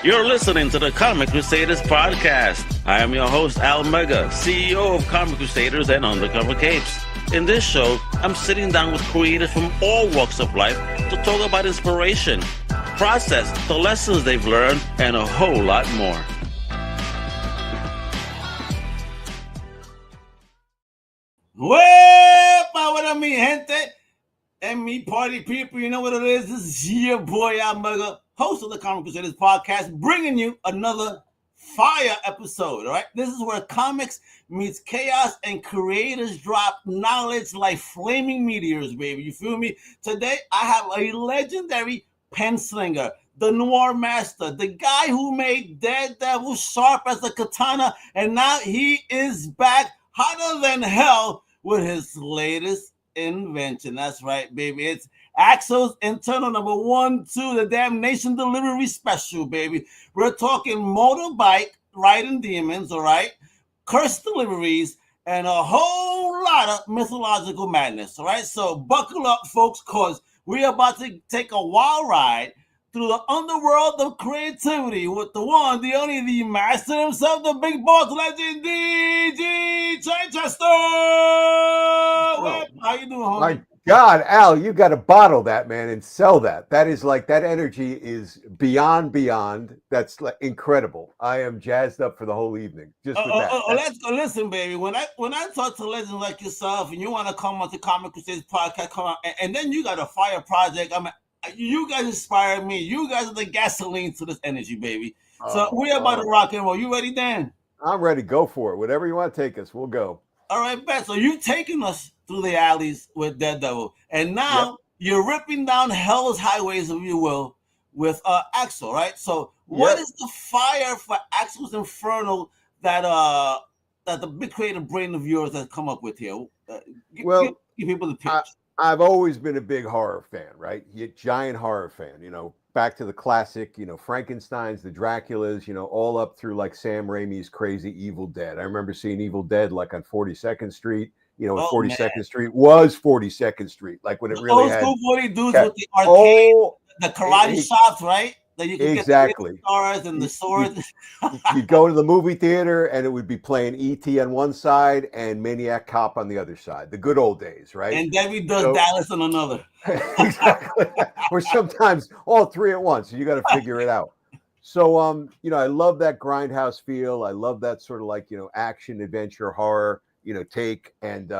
You're listening to the Comic Crusaders podcast. I am your host, Al Mega, CEO of Comic Crusaders and Undercover Capes. In this show, I'm sitting down with creators from all walks of life to talk about inspiration, process, the lessons they've learned, and a whole lot more. Well, what I mean, gente, and me party people, you know what it is. This is your boy Al Mega, host of the Comic Crusaders podcast, bringing you another fire episode. All right, this is where comics meets chaos and creators drop knowledge like flaming meteors, baby. You feel me? Today I have a legendary pen slinger, the noir master, the guy who made Daredevil sharp as a katana, and now he is back hotter than hell with his latest invention. That's right, baby. It's Axel's Infernal number 1, 2, the Damnation Delivery Special, baby. We're talking motorbike riding demons, all right? Cursed deliveries, and a whole lot of mythological madness, all right? So buckle up, folks, because we're about to take a wild ride through the underworld of creativity with the one, the only, the master himself, the big boss legend, D.G. Chichester. How you doing, homie? My God, Al, you got to bottle that, man, and sell that. That is like, that energy is beyond. That's like incredible. I am jazzed up for the whole evening. Just with that. Let's go. Listen, baby. When I talk to legends like yourself, and you want to come on the Comic Crusaders podcast, come on, and then you got a fire project. I mean, you guys inspire me. You guys are the gasoline to this energy, baby. So we're about to rock and roll. You ready, Dan? I'm ready. Go for it. Whatever you want to take us, we'll go. All right, bet. So you've taken us through the alleys with Daredevil, and now you're ripping down hell's highways, if you will, with Axel, right? So what is the fire for Axel's Infernal that the big creative brain of yours has come up with here? Give people the pitch. I've always been a big horror fan, right? Giant horror fan, back to the classic, Frankenstein's, the Draculas, all up through like Sam Raimi's crazy Evil Dead. I remember seeing Evil Dead like on 42nd Street. 42nd Street was 42nd Street, like when it really had. Old school 40 dudes with the arcade, the karate shops, right? That you can exactly. Get the stars and the swords. You'd go to the movie theater and it would be playing E.T. on one side and Maniac Cop on the other side. The good old days, right? And Debbie does Dallas on another. Exactly. Or sometimes all three at once. You got to figure it out. So, I love that grindhouse feel. I love that sort of like, action, adventure, horror, take. And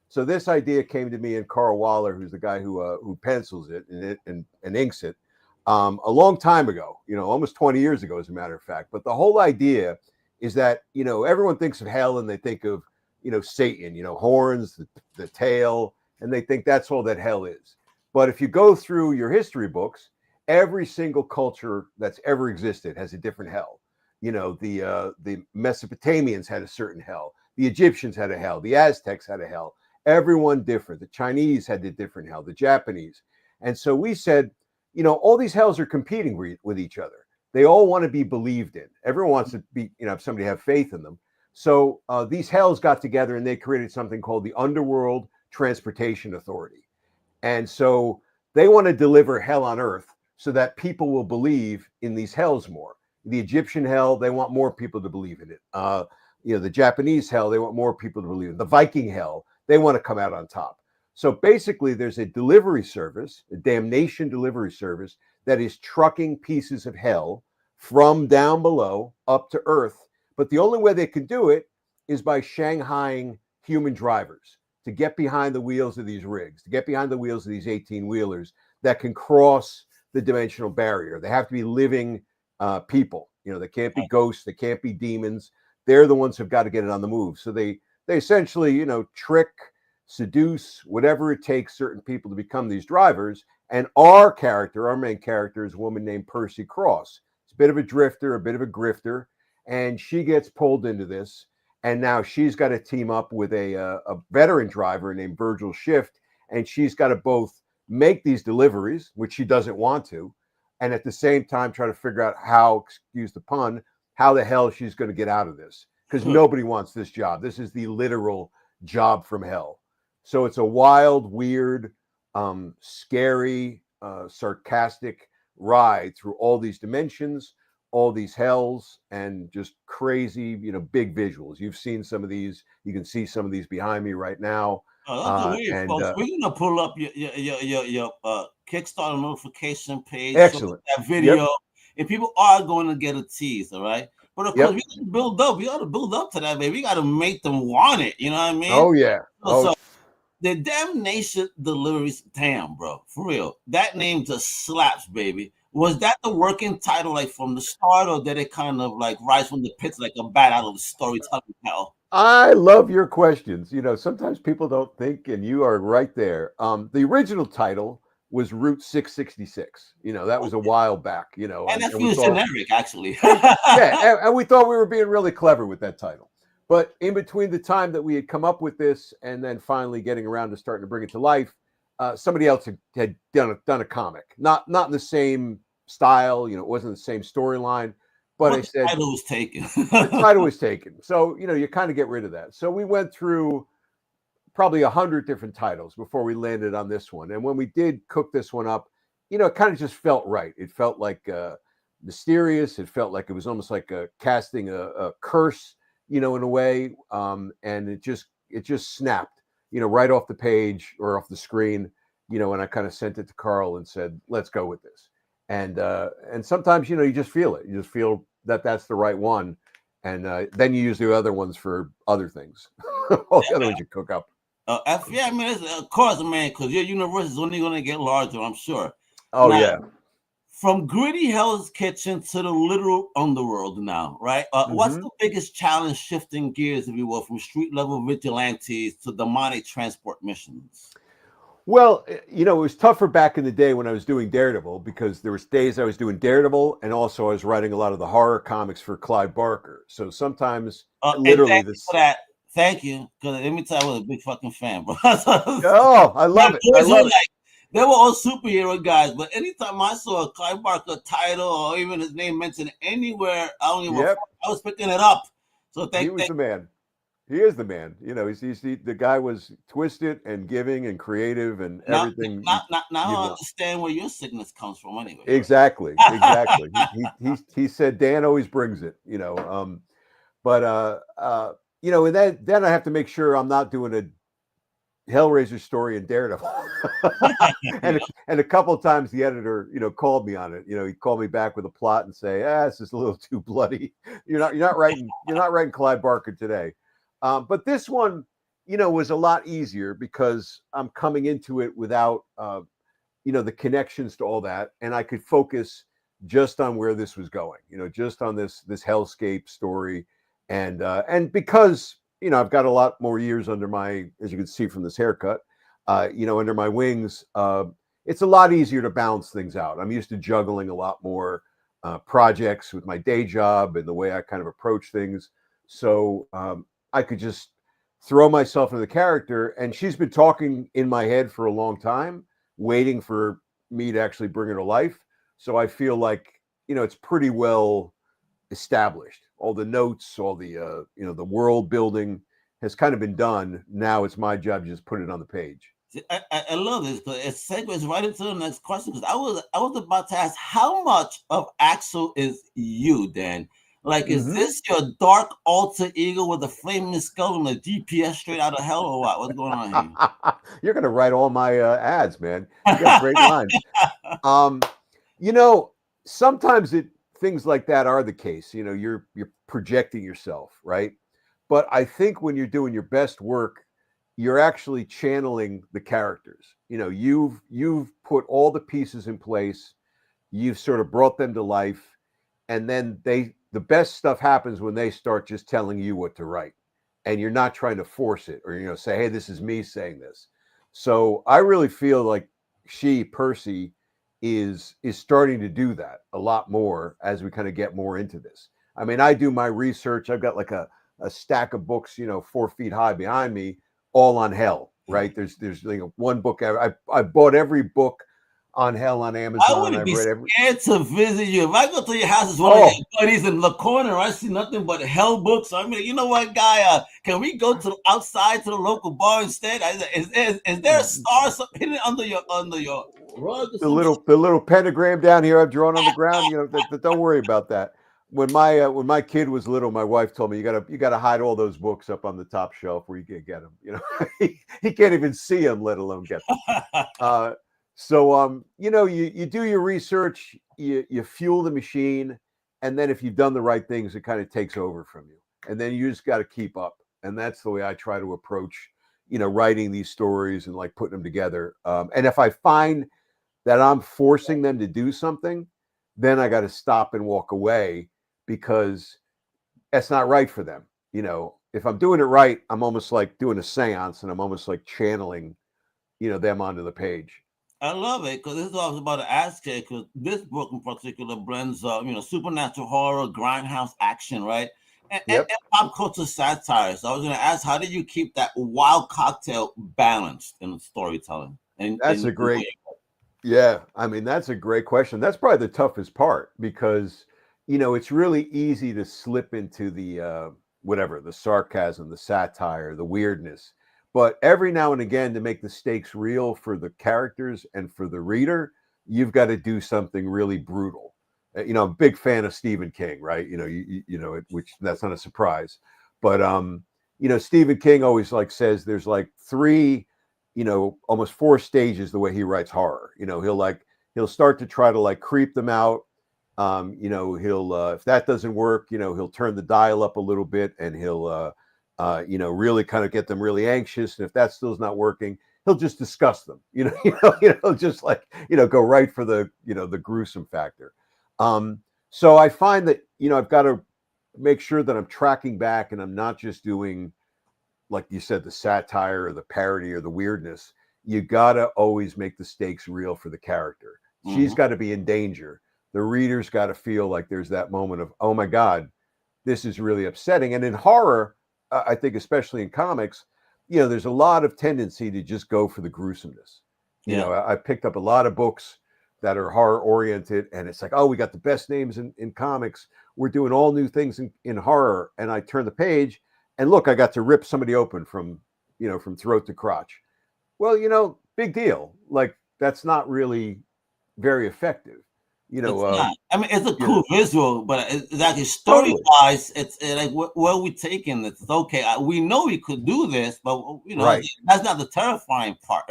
so this idea came to me, and Carl Waller, who's the guy who pencils it and inks it, a long time ago, almost 20 years ago, as a matter of fact. But the whole idea is that, everyone thinks of hell and they think of, Satan, horns, the tail, and they think that's all that hell is. But if you go through your history books, every single culture that's ever existed has a different hell. The Mesopotamians had a certain hell. The Egyptians had a hell. The Aztecs had a hell. Everyone different. The Chinese had a different hell. The Japanese. And so we said, all these hells are competing with each other. They all want to be believed in. Everyone wants to be, have somebody have faith in them. So these hells got together and they created something called the Underworld Transportation Authority. And so they want to deliver hell on earth so that people will believe in these hells more. The Egyptian hell, they want more people to believe in it. The Japanese hell, they want more people to believe in it. The Viking hell, they want to come out on top. So basically, there's a delivery service, a Damnation Delivery Service, that is trucking pieces of hell from down below up to Earth. But the only way they can do it is by shanghaiing human drivers to get behind the wheels of these rigs, to get behind the wheels of these 18-wheelers that can cross the dimensional barrier. They have to be living people. They can't be ghosts. They can't be demons. They're the ones who've got to get it on the move. So they essentially, trick, seduce, whatever it takes certain people to become these drivers. And our main character, is a woman named Percy Cross. It's a bit of a drifter, a bit of a grifter, and she gets pulled into this. And now she's got to team up with a veteran driver named Virgil Shift, and she's got to both make these deliveries, which she doesn't want to, and at the same time try to figure out how, excuse the pun, how the hell she's going to get out of this, because nobody wants this job. This is the literal job from hell. So it's a wild, weird, scary, sarcastic ride through all these dimensions, all these hells and just crazy, big visuals. You've seen some of these. You can see some of these behind me right now. That's weird, folks. We're gonna pull up your Kickstarter notification page. Excellent. That video, and people are going to get a tease. All right, but of course we got to build up. We got to build up to that, baby. We got to make them want it. You know what I mean? Oh yeah. So the Damnation Delivery, damn, bro, for real. That name just slaps, baby. Was that the working title, like from the start, or did it kind of like rise from the pits like a bat out of the storytelling hell? I love your questions. Sometimes people don't think, and you are right there. The original title was Route 666. That was a while back. And that feels generic, actually. and we thought we were being really clever with that title. But in between the time that we had come up with this and then finally getting around to starting to bring it to life, somebody else had done a comic, not in the same style. It wasn't the same storyline. But I said the title was taken. The title was taken. So, you kind of get rid of that. So we went through probably 100 different titles before we landed on this one. And when we did cook this one up, it kind of just felt right. It felt like mysterious. It felt like it was almost like casting a curse, in a way. And it just snapped, right off the page or off the screen, and I kind of sent it to Carl and said, let's go with this. And sometimes, you just feel it. You just feel that that's the right one. And then you use the other ones for other things. All the other ones you cook up. Yeah, I mean, of course, man, because your universe is only going to get larger, I'm sure. Oh, now, yeah. From gritty Hell's Kitchen to the literal underworld now, right? What's the biggest challenge shifting gears, if you will, from street level vigilantes to demonic transport missions? Well, it was tougher back in the day when I was doing Daredevil, because there was days I was doing Daredevil and also I was writing a lot of the horror comics for Clive Barker. So sometimes literally this. For that. Thank you. Because let me tell you, I was a big fucking fan, bro. Oh, I love it. They were all superhero guys, but anytime I saw a Clive Barker title or even his name mentioned anywhere, I was picking it up. So he was the man. He is the man. The guy was twisted and giving and creative and everything. Now I understand where your sickness comes from, anyway. Exactly. He said Dan always brings it. And then I have to make sure I'm not doing a Hellraiser story in Daredevil. and a couple of times the editor, called me on it. He called me back with a plot and say, this is a little too bloody. You're not writing Clive Barker today. But this one, was a lot easier because I'm coming into it without, the connections to all that. And I could focus just on where this was going, just on this hellscape story. And because, I've got a lot more years under my, as you can see from this haircut, under my wings, it's a lot easier to balance things out. I'm used to juggling a lot more projects with my day job and the way I kind of approach things. So I could just throw myself into the character, and she's been talking in my head for a long time, waiting for me to actually bring her to life. So I feel like, it's pretty well established. All the notes, all the, the world building has kind of been done. Now it's my job to just put it on the page. I love this, because it segues right into the next question, because I was about to ask, how much of Axel is you, Dan? Like, is this your dark alter ego with a flaming skull and a GPS straight out of hell, or what? What's going on here? You're going to write all my ads, man. You got great lines. Sometimes things like that are the case. You're projecting yourself, right? But I think when you're doing your best work, you're actually channeling the characters. You've put all the pieces in place. You've sort of brought them to life, and then the best stuff happens when they start just telling you what to write, and you're not trying to force it or, say, hey, this is me saying this. So I really feel like Percy is starting to do that a lot more as we kind of get more into this. I mean, I do my research. I've got like a stack of books, 4 feet high behind me, all on hell, right? There's one book. I bought every book on hell on Amazon. I wouldn't be scared to visit you. If I go to your house, it's one of your buddies in the corner, I see nothing but hell books. I mean, you know what, guy? Can we go to outside to the local bar instead? Is there a star hidden under your rug? The little pentagram down here I've drawn on the ground. Don't worry about that. when my kid was little, my wife told me you gotta hide all those books up on the top shelf where you can get them. You know, he can't even see them, let alone get them. You know, you do your research, you fuel the machine, and then if you've done the right things, it kind of takes over from you, and then you just got to keep up. And that's the way I try to approach, you know, writing these stories and like putting them together. And if I find that I'm forcing them to do something, then I got to stop and walk away because that's not right for them. You know, if I'm doing it right, I'm almost like doing a seance and I'm almost like channeling, you know, them onto the page. I love it because this is what I was about to ask you. Because this book in particular blends, you know, supernatural horror, grindhouse action, right, and pop culture satire. So I was going to ask, how did you keep that wild cocktail balanced in the storytelling? And that's a great, yeah. I mean, that's a great question. That's probably the toughest part because, you know, it's really easy to slip into the whatever, the sarcasm, the satire, the weirdness. But every now and again, to make the stakes real for the characters and for the reader, you've got to do something really brutal. You know, I'm a big fan of Stephen King, right? You know, you know, which that's not a surprise. But you know, Stephen King always like says there's like 3, you know, almost 4 stages the way he writes horror. You know, he'll start to try to like creep them out. You know, he'll if that doesn't work, you know, he'll turn the dial up a little bit and he'll you know, really kind of get them really anxious. And if that still's not working, he'll just discuss them, you know, just like, you know, go right for the, you know, the gruesome factor. So I find that, you know, I've got to make sure that I'm tracking back and I'm not just doing, like you said, the satire or the parody or the weirdness. You got to always make the stakes real for the character. Mm-hmm. She's got to be in danger. The reader's got to feel like there's that moment of, oh my God, this is really upsetting. And in horror, I think especially in comics, you know, there's a lot of tendency to just go for the gruesomeness. You know, I picked up a lot of books that are horror oriented and it's like, oh, we got the best names in comics. We're doing all new things in horror. And I turn the page and look, I got to rip somebody open from, you know, from throat to crotch. Well, you know, big deal. Like that's not really very effective. You know, I mean, it's a cool visual, but it's actually story-wise, it's like where are we taking this? It's okay. We know we could do this, but you know, that's not the terrifying part.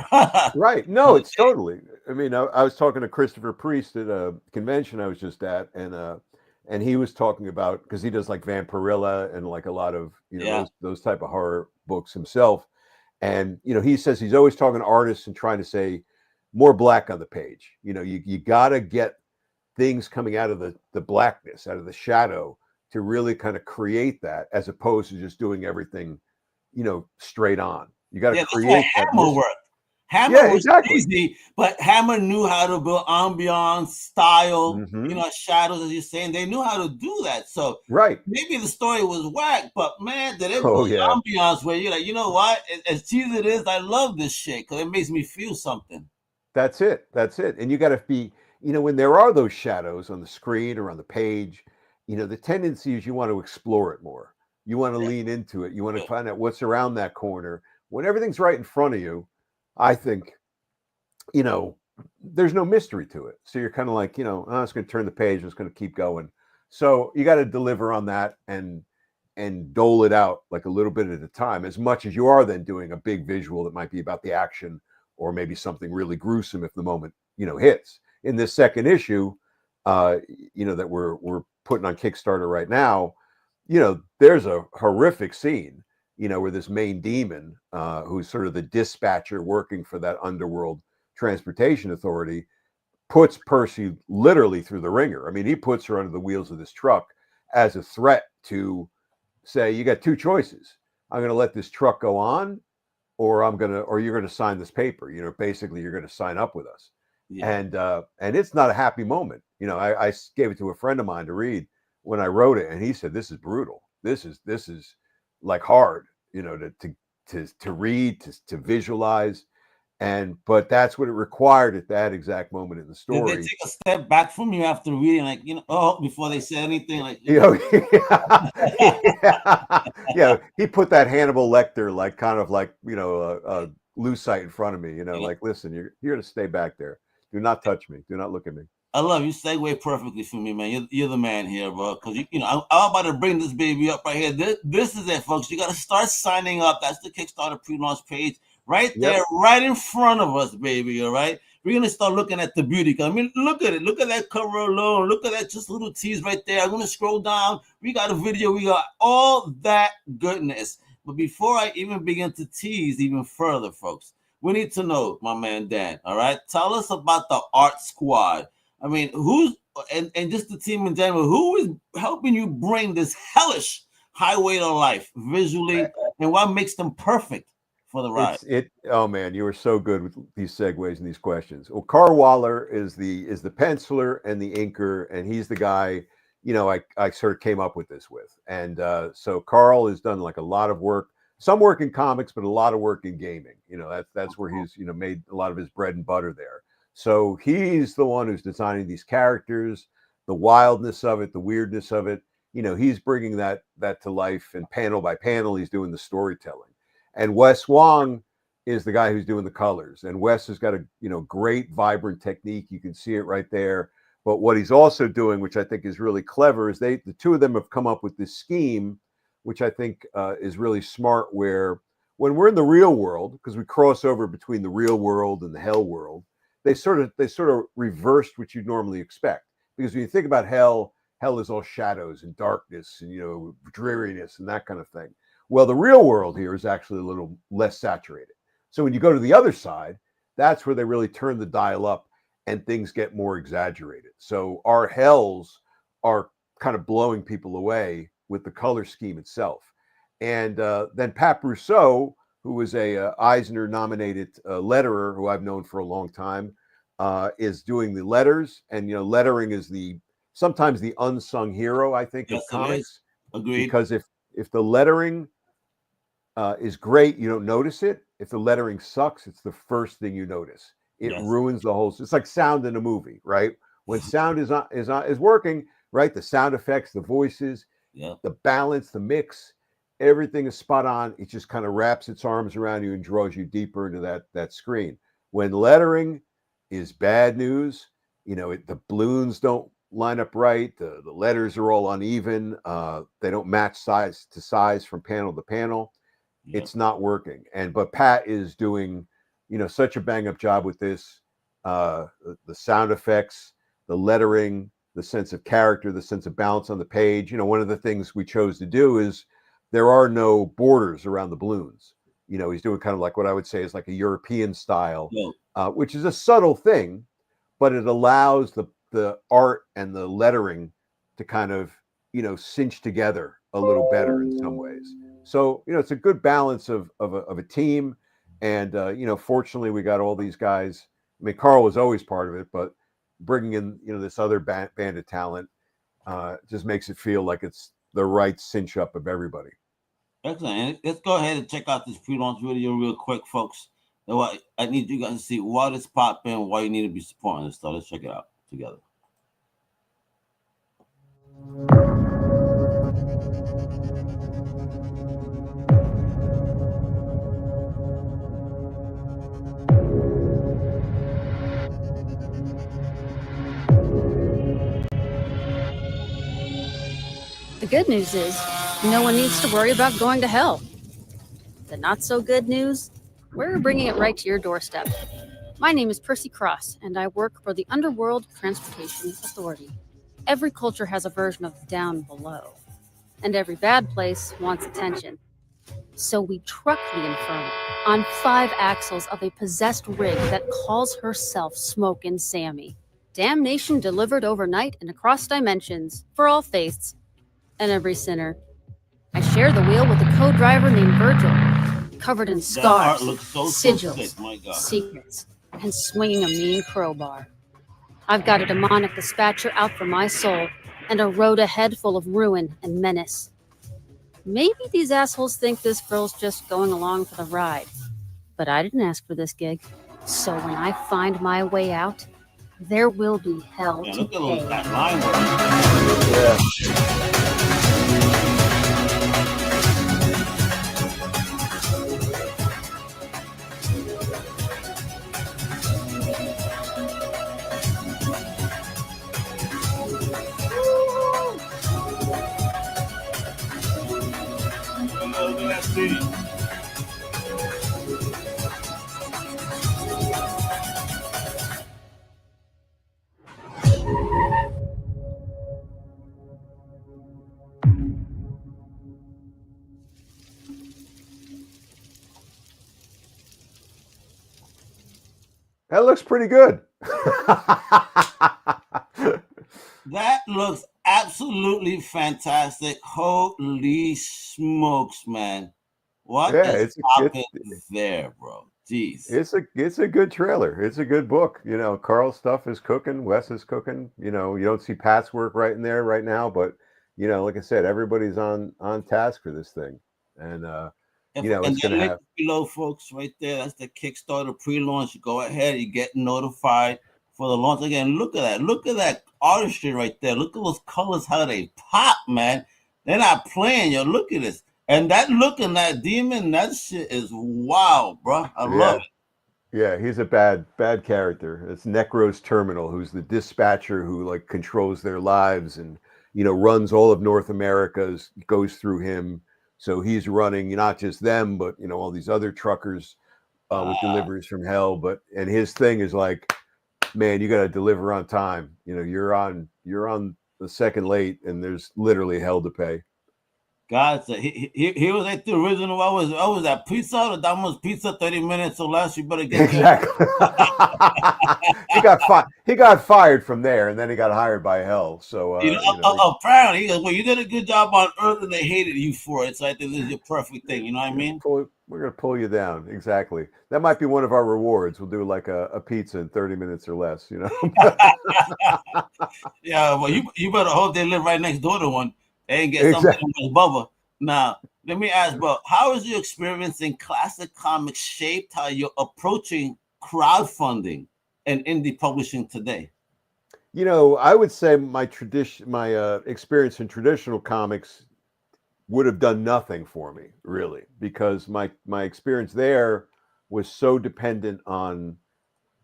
Right? No, it's totally. I mean, I was talking to Christopher Priest at a convention I was just at, and he was talking about because he does like Vampirilla and like a lot of you know those type of horror books himself, and you know, he says he's always talking to artists and trying to say more black on the page. You know, you got to get things coming out of the blackness, out of the shadow to really kind of create that as opposed to just doing everything, you know, straight on. You got to create that. Hammer work. Hammer was easy, but Hammer knew how to build ambiance, style, you know, shadows, as you're saying. They knew how to do that. So maybe the story was whack, but man, did it build ambiance where you're like, you know what? As cheesy as it is, I love this shit because it makes me feel something. That's it. That's it. And you got to be, you know, when there are those shadows on the screen or on the page, you know, the tendency is you want to explore it more. You want to lean into it. You want to find out what's around that corner. When everything's right in front of you, I think, you know, there's no mystery to it. So you're kind of like, you know, oh, I'm just going to turn the page. I'm just going to keep going. So you got to deliver on that and dole it out like a little bit at a time, as much as you are then doing a big visual that might be about the action or maybe something really gruesome if the moment, you know, hits. In this second issue, you know, that we're putting on Kickstarter right now, you know, there's a horrific scene, you know, where this main demon, who's sort of the dispatcher working for that underworld transportation authority, puts Percy literally through the ringer. I mean, he puts her under the wheels of this truck as a threat to say, you got 2 choices. I'm going to let this truck go on, or you're going to sign this paper. You know, basically, you're going to sign up with us. And it's not a happy moment. You know, I gave it to a friend of mine to read when I wrote it, and he said, "This is brutal. This is like hard, you know, to read, to visualize." But that's what it required at that exact moment in the story. Did they take a step back from you after reading, like, you know, before they said anything, like, you know, yeah, he put that Hannibal Lecter, like, kind of like, you know, Lucite in front of me, you know, like, listen, you're here to stay back there. Do not touch me. Do not look at me. I love you. Segue perfectly for me, man. You're the man here, bro. Because I'm about to bring this baby up right here. This is it, folks. You got to start signing up. That's the Kickstarter pre-launch page right there, right in front of us, baby. All right. We're gonna start looking at the beauty. I mean, look at it. Look at that cover alone. Look at that just little tease right there. I'm gonna scroll down. We got a video. We got all that goodness. But before I even begin to tease even further, folks, we need to know, my man Dan. All right, tell us about the art squad. I mean, who's and just the team in general, who is helping you bring this hellish highway to life visually, and what makes them perfect for the ride? Oh man, you were so good with these segues and these questions. Well, Carl Waller is the penciler and the inker, and he's the guy, I sort of came up with this with. And so Carl has done like a lot of work, some work in comics, but a lot of work in gaming. That's where he's made a lot of his bread and butter there. So he's the one who's designing these characters, the wildness of it, the weirdness of it. He's bringing that to life, and panel by panel, he's doing the storytelling. And Wes Wong is the guy who's doing the colors. And Wes has got a great, vibrant technique. You can see it right there. But what he's also doing, which I think is really clever, is the two of them have come up with this scheme, which I think is really smart, where when we're in the real world, because we cross over between the real world and the hell world, they sort of reversed what you'd normally expect. Because when you think about hell is all shadows and darkness and dreariness and that kind of thing. Well, the real world here is actually a little less saturated. So when you go to the other side, that's where they really turn the dial up and things get more exaggerated. So our hells are kind of blowing people away with the color scheme itself. And then Pat Brousseau, who was a Eisner-nominated letterer who I've known for a long time, is doing the letters. And lettering is sometimes the unsung hero, I think, of comics. Agreed. Because if the lettering is great, you don't notice it. If the lettering sucks, it's the first thing you notice. It ruins the whole. It's like sound in a movie, right? When sound is working, right? The sound effects, the voices, the balance, the mix, everything is spot on. It just kind of wraps its arms around you and draws you deeper into that screen. When lettering is bad news, the balloons don't line up right. The letters are all uneven. They don't match size to size from panel to panel. It's not working. But Pat is doing, such a bang up job with this. The sound effects, the lettering, the sense of character, the sense of balance on the page. One of the things we chose to do is there are no borders around the balloons. He's doing kind of like what I would say is like a European style, which is a subtle thing, but it allows the art and the lettering to kind of, cinch together a little better in some ways. So, it's a good balance of a team. And, fortunately, we got all these guys. I mean, Carl was always part of it, but bringing in, this other band of talent just makes it feel like it's the right cinch up of everybody. Excellent. Let's go ahead and check out this pre-launch video real quick, folks. I need you guys to see what is popping, why you need to be supporting this stuff. Let's check it out together. The good news is no one needs to worry about going to hell. The not so good news, we're bringing it right to your doorstep. My name is Percy Cross, and I work for the Underworld Transportation Authority. Every culture has a version of down below, and every bad place wants attention. So we truck the Infernal on 5 axles of a possessed rig that calls herself Smokin' Sammy. Damnation delivered overnight and across dimensions for all faiths and every sinner. I share the wheel with a co-driver named Virgil, covered in scars, sigils, secrets, and swinging a mean crowbar. I've got a demonic dispatcher out for my soul, and a road ahead full of ruin and menace. Maybe these assholes think this girl's just going along for the ride, but I didn't ask for this gig. So when I find my way out, there will be hell to pay. Indeed. That looks pretty good. That looks absolutely fantastic. Holy smokes, man. What is popping there, bro? Jeez. It's a good trailer. It's a good book. You know, Carl's stuff is cooking. Wes is cooking. You know, you don't see Pat's work right in there right now, but you know, like I said, everybody's on task for this thing. And you know, it's gonna have below, folks, right there. That's the Kickstarter pre-launch. Go ahead, you get notified for the launch. Again, look at that. Look at that artistry right there. Look at those colors, how they pop, man. They're not playing, yo. Look at this. And that look and that demon, that shit is wow, bro. I love it. Yeah, he's a bad character. It's Necro's Terminal, who's the dispatcher who like controls their lives and you know runs all of North America. Goes through him, so he's running not just them, but you know all these other truckers with deliveries from hell. And his thing is like, man, you got to deliver on time. You know, you're on the second late, and there's literally hell to pay. God, so he was like the original. What was that pizza? The Domino's pizza, 30 minutes or less. You better get exactly. He got fired from there, and then he got hired by hell. So apparently, he goes, "Well, you did a good job on Earth, and they hated you for it." So I think this is your perfect thing. You know what I mean? We're gonna pull you down. Exactly. That might be one of our rewards. We'll do like a pizza in 30 minutes or less. You know? Yeah. Well, you better hope they live right next door to one. They ain't get something with Bubba. Now, let me ask, bro, how is your experience in classic comics shaped how you're approaching crowdfunding and indie publishing today? You know, I would say my experience in traditional comics would have done nothing for me, really, because my experience there was so dependent on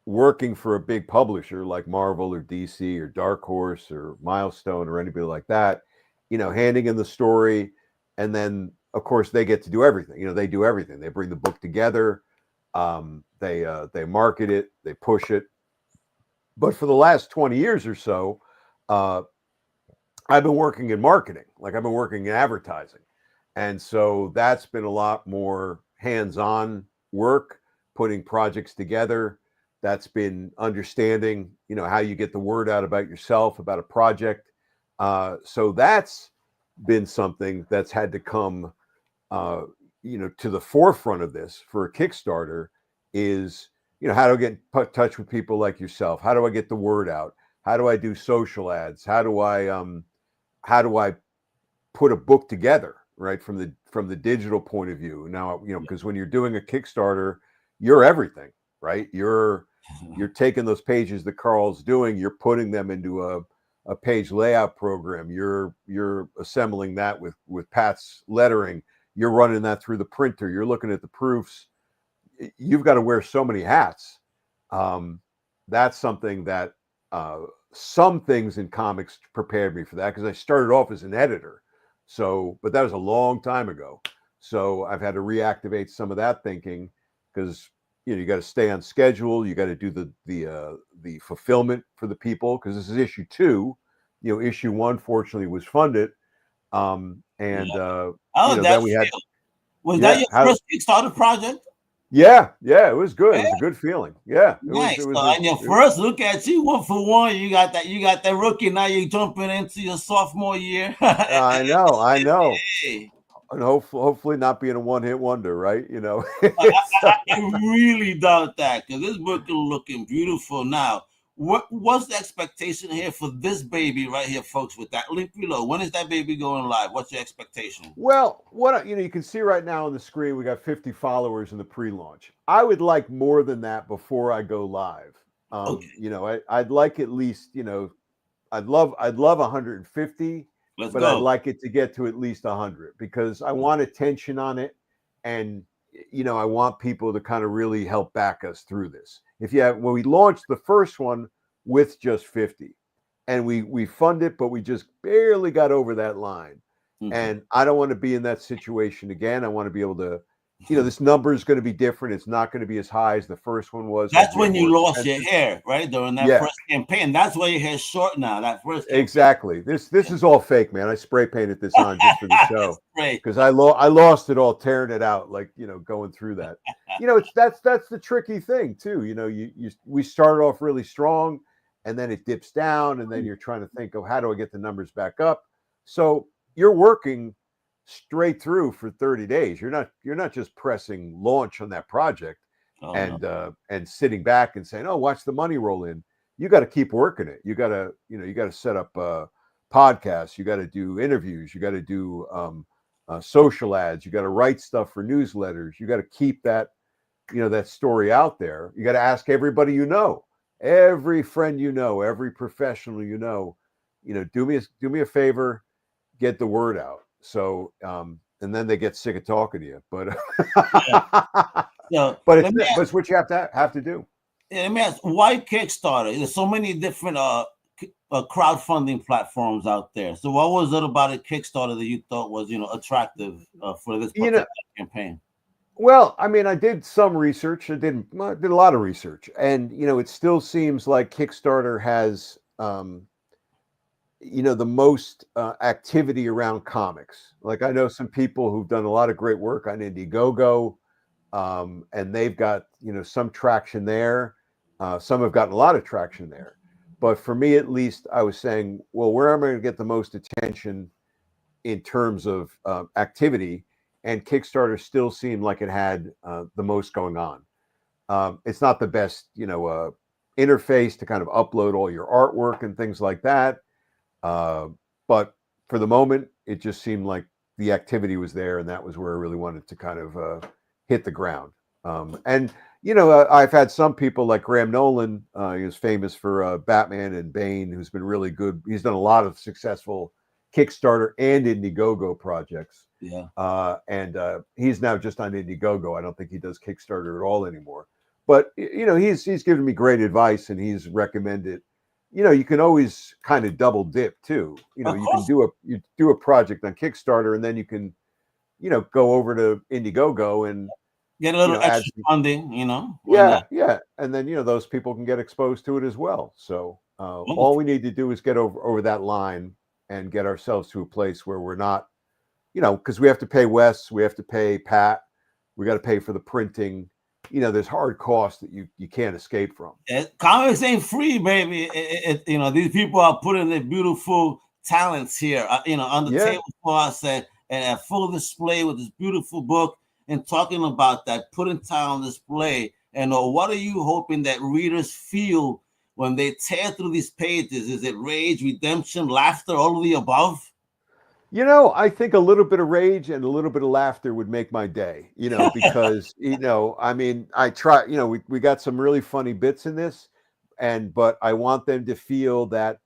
working for a big publisher like Marvel or DC or Dark Horse or Milestone or anybody like that. You know, handing in the story, and then of course they get to do everything. You know, they do everything. They bring the book together, they market it, they push it. But for the last 20 years or so, I've been working in marketing. Like I've been working in advertising, and so that's been a lot more hands-on work, putting projects together. That's been understanding, you know, how you get the word out about yourself, about a project. So that's been something that's had to come, you know, to the forefront of this for a Kickstarter is, you know, how do I get in touch with people like yourself? How do I get the word out? How do I do social ads? How do I put a book together, right? From the digital point of view. Now, you know, because when you're doing a Kickstarter, you're everything, right? You're taking those pages that Carl's doing, you're putting them into a page layout program. You're assembling that with Pat's lettering. You're running that through the printer. You're looking at the proofs. You've got to wear so many hats. That's something that some things in comics prepared me for that because I started off as an editor. So, but that was a long time ago. So I've had to reactivate some of that thinking because you know you got to stay on schedule. You got to do the fulfillment for the people because this is issue 2. You know, issue 1 fortunately was funded, then we had. Was that your first Kickstarter project? Yeah, it was good. It was a good feeling. Yeah, nice. And your first look at you, 1 for 1. You got that rookie. Now you're jumping into your sophomore year. I know. Hey. And hopefully not being a one-hit wonder, right? You know, I really doubt that because this book is looking beautiful now. What's the expectation here for this baby right here, folks? With that link below, when is that baby going live? What's your expectation? Well, you can see right now on the screen, we got 50 followers in the pre-launch. I would like more than that before I go live. Okay. You know, I'd like at least, you know, I'd love 150. But I'd like it to get to at least 100 because I want attention on it. And, you know, I want people to kind of really help back us through this. When we launched the first one with just 50 and we funded, but we just barely got over that line. And I don't want to be in that situation again. I want to be able to, this number is going to be different. It's not going to be as high as the first one was. That's when you lost your hair, right? During that first campaign. That's why your hair's short now. That first campaign. Exactly. This is all fake, man. I spray painted this on just for the show because I lost it all, tearing it out, like going through that. That's the tricky thing too. We started off really strong, and then it dips down, and then you're trying to think of how do I get the numbers back up. So you're working straight through for 30 days. You're not just pressing launch on that project and sitting back and saying, "Oh, watch the money roll in." You got to keep working it. You got to set up podcasts. You got to do interviews. You got to do social ads. You got to write stuff for newsletters. You got to keep that that story out there. You got to ask everybody every friend every professional do me a favor, get the word out. So and then they get sick of talking to you, but but it's what you have to do. Let me ask, why Kickstarter? There's so many different crowdfunding platforms out there. So what was it about a Kickstarter that you thought was attractive for this campaign? Well, I mean, I did some research. I did a lot of research, and it still seems like Kickstarter has the most activity around comics. Like I know some people who've done a lot of great work on Indiegogo, and they've got some traction there. Some have gotten a lot of traction there. But for me, at least, I was saying, well, where am I going to get the most attention in terms of activity? And Kickstarter still seemed like it had the most going on. It's not the best, interface to kind of upload all your artwork and things like that. But for the moment, it just seemed like the activity was there, and that was where I really wanted to kind of hit the ground. And I've had some people like Graham Nolan. He was famous for Batman and Bane, who's been really good. He's done a lot of successful Kickstarter and Indiegogo projects. Yeah. And he's now just on Indiegogo. I don't think he does Kickstarter at all anymore. But he's given me great advice, and he's recommended. You can always kind of double dip too. You can do a project on Kickstarter, and then you can, go over to Indiegogo and get a little extra funding. Yeah, and then those people can get exposed to it as well. So all we need to do is get over that line and get ourselves to a place where we're not, because we have to pay Wes, we have to pay Pat, we got to pay for the printing. There's hard costs that you can't escape from. Comics ain't free, baby. These people are putting their beautiful talents here, on the table for us and at full display with this beautiful book and talking about that, putting time on display. And what are you hoping that readers feel when they tear through these pages? Is it rage, redemption, laughter, all of the above? I think a little bit of rage and a little bit of laughter would make my day, because, I mean, I try, we got some really funny bits in this, but I want them to feel that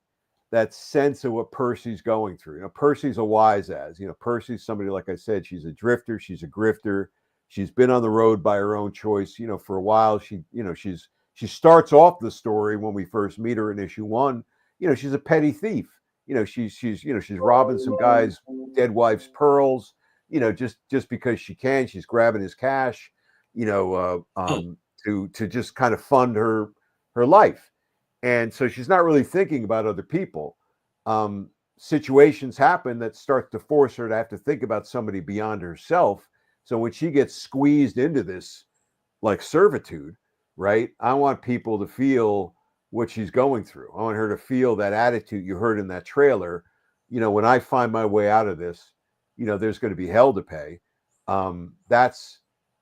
sense of what Percy's going through. Percy's a wise ass, Percy's somebody, like I said, she's a drifter. She's a grifter. She's been on the road by her own choice, for a while. She starts off the story when we first meet her in issue 1. She's a petty thief. She's robbing some guy's dead wife's pearls, just because she can. She's grabbing his cash, to just kind of fund her life. And so she's not really thinking about other people. Situations happen that start to force her to have to think about somebody beyond herself. So when she gets squeezed into this like servitude, right? I want people to feel what she's going through. I want her to feel that attitude you heard in that trailer. When I find my way out of this, there's going to be hell to pay. That's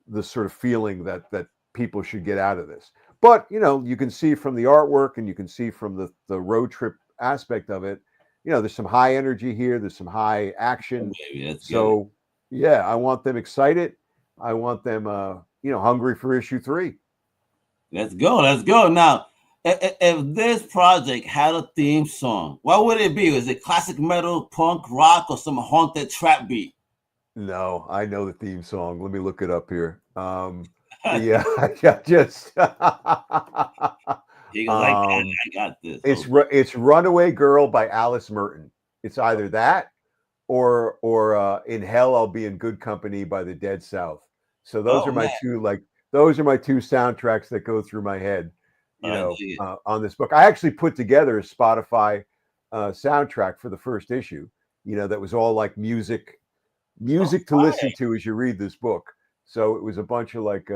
the sort of feeling that people should get out of this. But, you can see from the artwork, and you can see from the road trip aspect of it, there's some high energy here. There's some high action. So yeah, I want them excited. I want them, hungry for issue 3. Let's go. Now, if this project had a theme song, what would it be? Is it classic metal, punk, rock, or some haunted trap beat? No, I know the theme song. Let me look it up here. Yeah, just. He goes, I got this. It's Runaway Girl by Alice Merton. It's either that or In Hell I'll Be in Good Company by the Dead South. So those Oh are my man, those are my two soundtracks that go through my head, I dig it. on this book. I actually put together a Spotify soundtrack for the first issue, that was all like music Oh, to fire. listen to as you read this book. So it was a bunch of like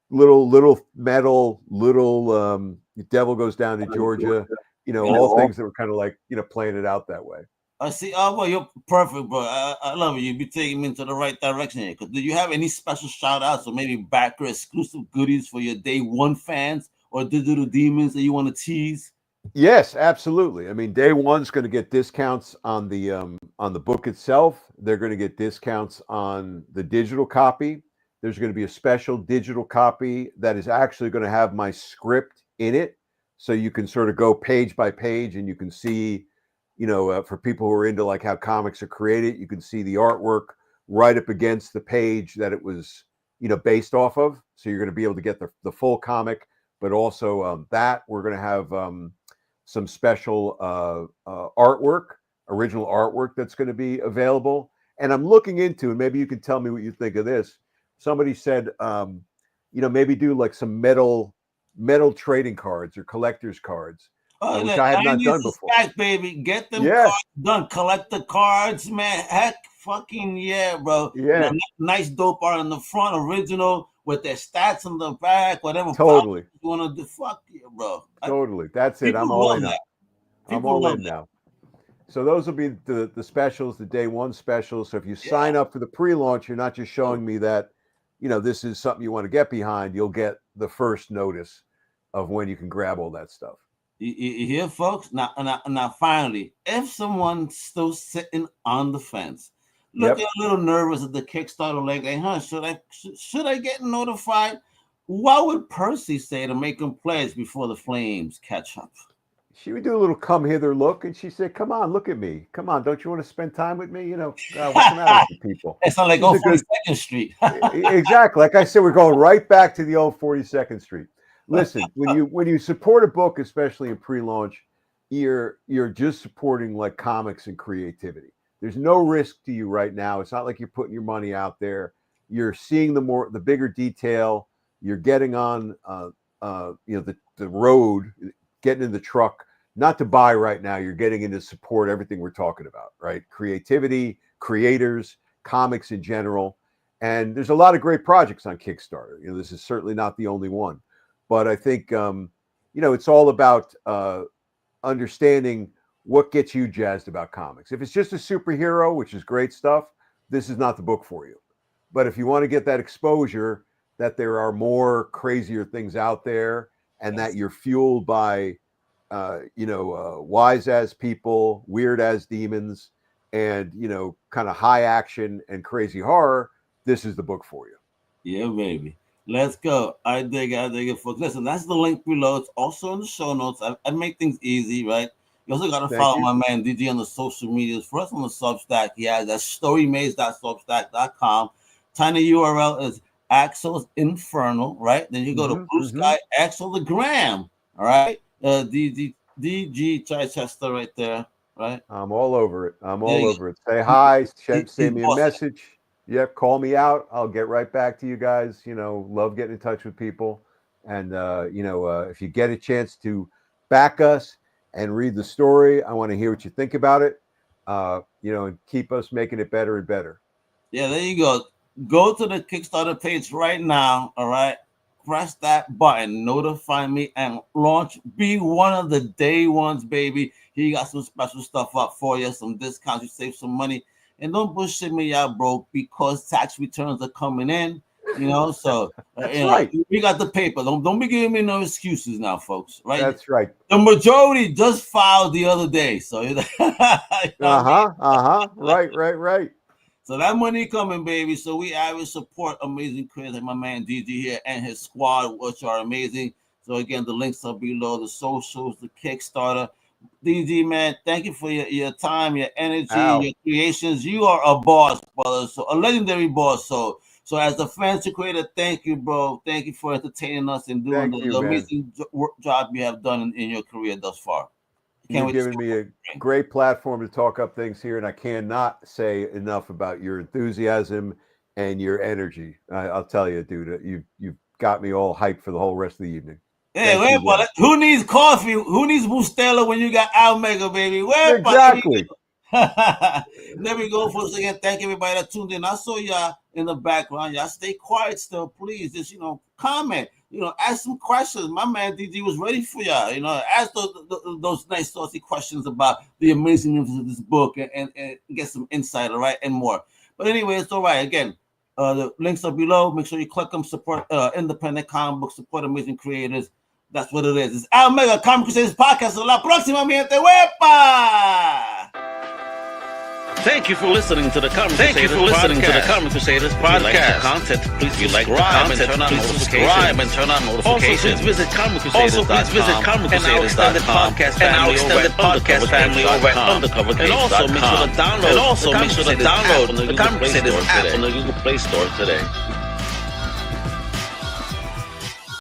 little metal, little Devil Goes Down to Georgia, all things that were kind of like playing it out that way. I see. Oh, well, you're perfect, bro. I love it. You be taking me into the right direction here. Do you have any special shout outs or maybe backer exclusive goodies for your day one fans or digital demons that you want to tease? Yes, absolutely. I mean, day one's going to get discounts on the book itself. They're going to get discounts on the digital copy. There's going to be a special digital copy that is actually going to have my script in it, so you can sort of go page by page and you can see, for people who are into like how comics are created, you can see the artwork right up against the page that it was, based off of. So you're going to be able to get the full comic, but also that we're going to have some special artwork, original artwork that's going to be available. And I'm looking into, and maybe you can tell me what you think of this. Somebody said, maybe do like some metal trading cards or collector's cards, which I have not done before. Stack, baby. Get them cards done. Collect the cards, man. Heck, fucking yeah, bro. Yeah. Nice dope art in the front, original with their stats in the back, whatever. Totally. You want to do? Fuck yeah, bro. Totally. That's it. I'm all in now. I'm all in now. So those will be the specials, the day one specials. So if you sign up for the pre-launch, you're not just showing me that, this is something you want to get behind. You'll get the first notice of when you can grab all that stuff. You hear, folks? Now, finally, if someone's still sitting on the fence, looking a little nervous at the Kickstarter link, like, should I get notified? What would Percy say to make him pledge before the flames catch up? She would do a little come hither look, and she said, "Come on, look at me. Come on, don't you want to spend time with me? What's the matter with people?" It's not like 42nd Street. Exactly. Like I said, we're going right back to the old 42nd Street. Listen, when you support a book, especially in pre-launch, you're just supporting like comics and creativity. There's no risk to you right now. It's not like you're putting your money out there. You're seeing the bigger detail. You're getting on the road, getting in the truck, not to buy right now. You're getting in to support everything we're talking about, right? Creativity, creators, comics in general. And there's a lot of great projects on Kickstarter. This is certainly not the only one. But I think, it's all about understanding what gets you jazzed about comics. If it's just a superhero, which is great stuff, this is not the book for you. But if you want to get that exposure that there are more crazier things out there, and that you're fueled by, wise as people, weird as demons, and, kind of high action and crazy horror, this is the book for you. Yeah, baby. Let's go. I dig it, folks. Listen, that's the link below. It's also in the show notes. I make things easy, right? You also got to follow my man DG on the social medias. For us on the Substack, he has that storymaze.substack.com. Tiny URL is Axel's Infernal, right? Then you go to Bsky, Axel the Gram, all right? DG Chichester right there, right? I'm all over it. Over it. Say hi, send me a message. Yep, call me out. I'll get right back to you guys. Love getting in touch with people. And, if you get a chance to back us and read the story, I want to hear what you think about it, and keep us making it better and better. Yeah, there you go. Go to the Kickstarter page right now, all right? Press that button, notify me, and launch. Be one of the day ones, baby. He got some special stuff up for you, some discounts, you save some money. And don't bullshit me out, bro, because tax returns are coming in, so right. We got the paper. Don't be giving me no excuses now, folks. Right? That's right. The majority just filed the other day. So Right. So that money coming, baby. So we always support amazing creators like my man DG here and his squad, which are amazing. So again, the links are below, the socials, the Kickstarter. DG, man, thank you for your time, your energy, your creations. You are a boss, brother. So a legendary boss. So as the fans creator, thank you, bro. Thank you for entertaining us and doing the amazing job you have done in your career thus far. You've given me a great platform to talk up things here, and I cannot say enough about your enthusiasm and your energy. I'll tell you, dude, you've got me all hyped for the whole rest of the evening. Hey, wait, but who needs coffee? Who needs Bustelo when you got Mega, baby? Where, exactly. There we go, folks. Again, thank everybody that tuned in. I saw y'all in the background. Y'all stay quiet still, please. Just, comment. Ask some questions. My man DG was ready for y'all. Ask those nice, saucy questions about the amazingness of this book and get some insight, all right, and more. But anyway, it's all right. Again, the links are below. Make sure you click them. Support independent comic books. Support amazing creators. That's what it is. It's Mega Comic Crusaders Podcast. Hasta la próxima, mi gente. ¡Wepa! Thank you for listening to the Comic Crusaders podcast. If you like the content, please subscribe and turn on notifications. Also, please visit comiccrusaders.shop and our extended podcast family over at undercovercapes.com. And also make sure to download the Comic Crusaders app on the Google Play Store today.